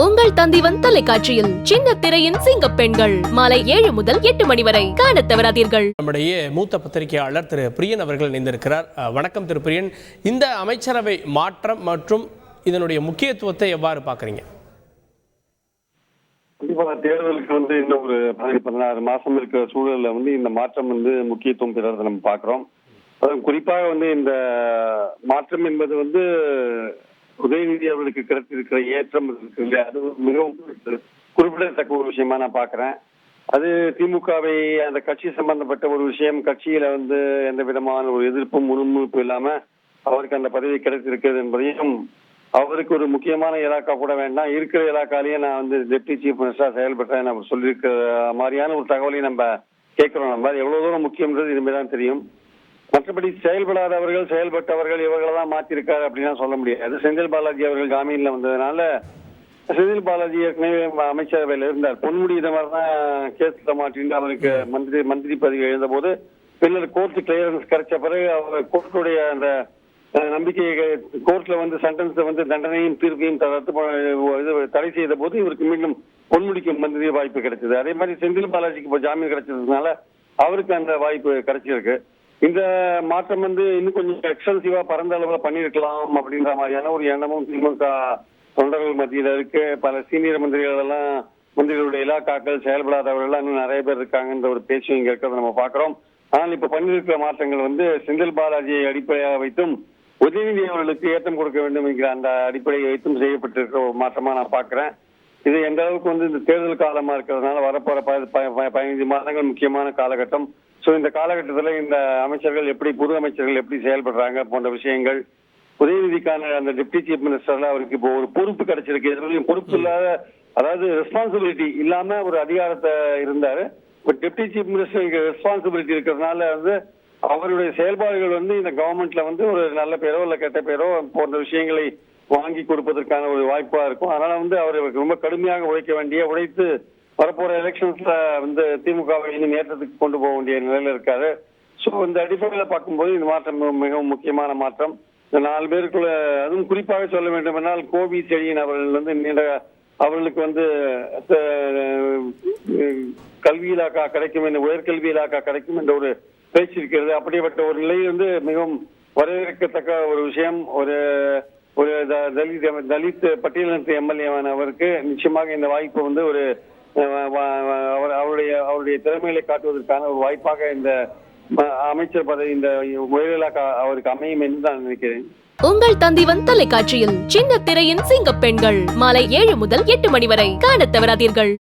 உங்கள் தந்திவன் தொலைக்காட்சியில் சின்ன திரையின் சிங்க பெண்கள் மாலை 7 முதல் 8 மணி வரை காணத் தவறாதீர்கள். நம்முடைய மூத்த பத்திரிகையாளர் திரு பிரியன் அவர்கள் இணைந்திருக்கிறார். வணக்கம் திரு பிரியன். இந்த அமைச்சரவை மாற்றம் மற்றும் இதனுடைய முக்கியத்துவத்தை எவ்வாறு பார்க்குறீங்க? கண்டிப்பாக தேர்தலுக்கு இன்னும் ஒரு 16 மாசம் இருக்கிற சூழல்ல இந்த மாற்றம் முக்கியத்துவம் பெறதை நம்ம பார்க்கிறோம். குறிப்பாக இந்த மாற்றம் என்பது உதயநிதி அவர்களுக்கு கிடைத்திருக்கிற ஏற்றம் இருக்கு, அது மிகவும் குறிப்பிடத்தக்க ஒரு விஷயமா நான் பாக்குறேன். அது திமுகவை அந்த கட்சி சம்பந்தப்பட்ட ஒரு விஷயம், கட்சியில எந்த விதமான ஒரு எதிர்ப்பும் முன்முனைப்பும் இல்லாம அவருக்கு அந்த பதவி கிடைத்திருக்கிறது என்பதையும், அவருக்கு ஒரு முக்கியமான இலாக்கா கூட வேண்டாம், இருக்கிற இலாக்காலேயே நான் டெப்டி சீஃப் மினிஸ்டரா செயல்பட்டேன் நம்ம சொல்லியிருக்கிற மாதிரியான ஒரு தகவலையும் நம்ம கேட்கிறோம். நம்ம எவ்வளவு தூரம் முக்கியம்ன்றது இனிமேதான் தெரியும். மற்றபடி செயல்படாதவர்கள் செயல்பட்டவர்கள் இவர்களெல்லாம் மாத்திருக்காரு அப்படின்னு சொல்ல முடியாது. செந்தில் பாலாஜி அவர்கள் ஜாமீன்ல வந்ததுனால செந்தில் பாலாஜி ஏற்கனவே அமைச்சரவையில் இருந்தார். பொன்முடி இந்த மாதிரிதான் கேஸ்ல மாற்றிட்டு அவருக்கு மந்திரி பதவி எழுந்த போது பின்னர் கோர்ட் கிளியரன்ஸ் கிடைச்ச பிறகு அவர் கோர்ட்டுடைய அந்த நம்பிக்கையை கோர்ட்ல சென்டென்ஸ் தண்டனையும் தீர்ப்பையும் தடை செய்த போது இவருக்கு மீண்டும் பொன்முடிக்கு மந்திரி வாய்ப்பு கிடைச்சது. அதே மாதிரி செந்தில் பாலாஜிக்கு இப்போ ஜாமீன் கிடைச்சதுனால அவருக்கு அந்த வாய்ப்பு கிடைச்சிருக்கு. இந்த மாற்றம் இன்னும் கொஞ்சம் எக்ஸ்டென்சிவா பரந்த அளவுல பண்ணிருக்கலாம் அப்படின்ற மாதிரியான ஒரு எண்ணமும் திமுக தொண்டர்கள் மத்தியில இருக்கு. பல சீனியர் மந்திரிகளுடைய இலாக்காக்கள் செயல்படாதவர்கள் இன்னும் நிறைய பேர் இருக்காங்கன்ற ஒரு பேச்சு இங்க இருக்கிறத நம்ம பாக்குறோம். ஆனால் இப்ப பண்ணிருக்கிற மாற்றங்கள் செந்தில் பாலாஜியை அடிப்படையாக வைத்தும் உதயநிதி அவர்களுக்கு ஏற்றம் கொடுக்க வேண்டும் என்கிற அந்த அடிப்படையை வைத்தும் செய்யப்பட்டிருக்கிற ஒரு மாற்றமா நான் பாக்குறேன். இது எந்த அளவுக்கு இந்த தேர்தல் காலமா இருக்கிறதுனால வரப்போற 15 மாதங்கள் முக்கியமான காலகட்டம். சோ இந்த காலகட்டத்துல இந்த அமைச்சர்கள் எப்படி, புது அமைச்சர்கள் எப்படி செயல்படுறாங்க போன்ற விஷயங்கள், உதயநிதிக்கான அந்த டெப்டி சீஃப் மினிஸ்டர்ல அவருக்கு இப்போ ஒரு பொறுப்பு கிடைச்சிருக்கு. எதுவும் பொறுப்பு இல்லாத, அதாவது ரெஸ்பான்சிபிலிட்டி இல்லாம ஒரு அதிகாரத்தை இருந்தாரு. இப்போ டெப்டி சீஃப் மினிஸ்டருக்கு ரெஸ்பான்சிபிலிட்டி இருக்கிறதுனால அவருடைய செயல்பாடுகள் இந்த கவர்மெண்ட்ல ஒரு நல்ல பேரோ இல்ல கெட்ட பேரோ போன்ற விஷயங்களை வாங்கி கொடுப்பதற்கான ஒரு வாய்ப்பா இருக்கும். அதனால அவர் ரொம்ப கடுமையாக உழைத்து வரப்போற எலெக்ஷன்ஸ்ல திமுகவை இன்னும் ஏற்றத்துக்கு கொண்டு போக வேண்டிய நிலையில இருக்காரு. சோ இந்த அடிப்படையில பார்க்கும்போது இந்த மாற்றம் மிகவும் முக்கியமான மாற்றம். இந்த 4 பேருக்குள்ள, அதுவும் குறிப்பாக சொல்ல வேண்டும் என்றால் கோவி செழியன் அவர்கள் நீண்ட அவர்களுக்கு கல்வி இலாக்கா கிடைக்கும் என்ற, உயர்கல்வி இலாக்கா கிடைக்கும் என்ற ஒரு பேச்சு இருக்கிறது. அப்படிப்பட்ட ஒரு நிலை மிகவும் வரவேற்கத்தக்க ஒரு விஷயம். ஒரு தலித் பட்டியலினத்து எம்எல்ஏவான அவருக்கு நிச்சயமாக இந்த வாய்ப்பு ஒரு அவருடைய திறமைகளை காட்டுவதற்கான ஒரு வாய்ப்பாக இந்த அமைச்சர் பதவி, இந்த உயரிலாக்கா அவருக்கு அமையும் என்று நான் நினைக்கிறேன். உங்கள் தந்திவன் தொலைக்காட்சியில் சின்ன திரையின் சிங்க பெண்கள் மாலை 7 முதல் 8 மணி வரை காணத் தவறாதீர்கள்.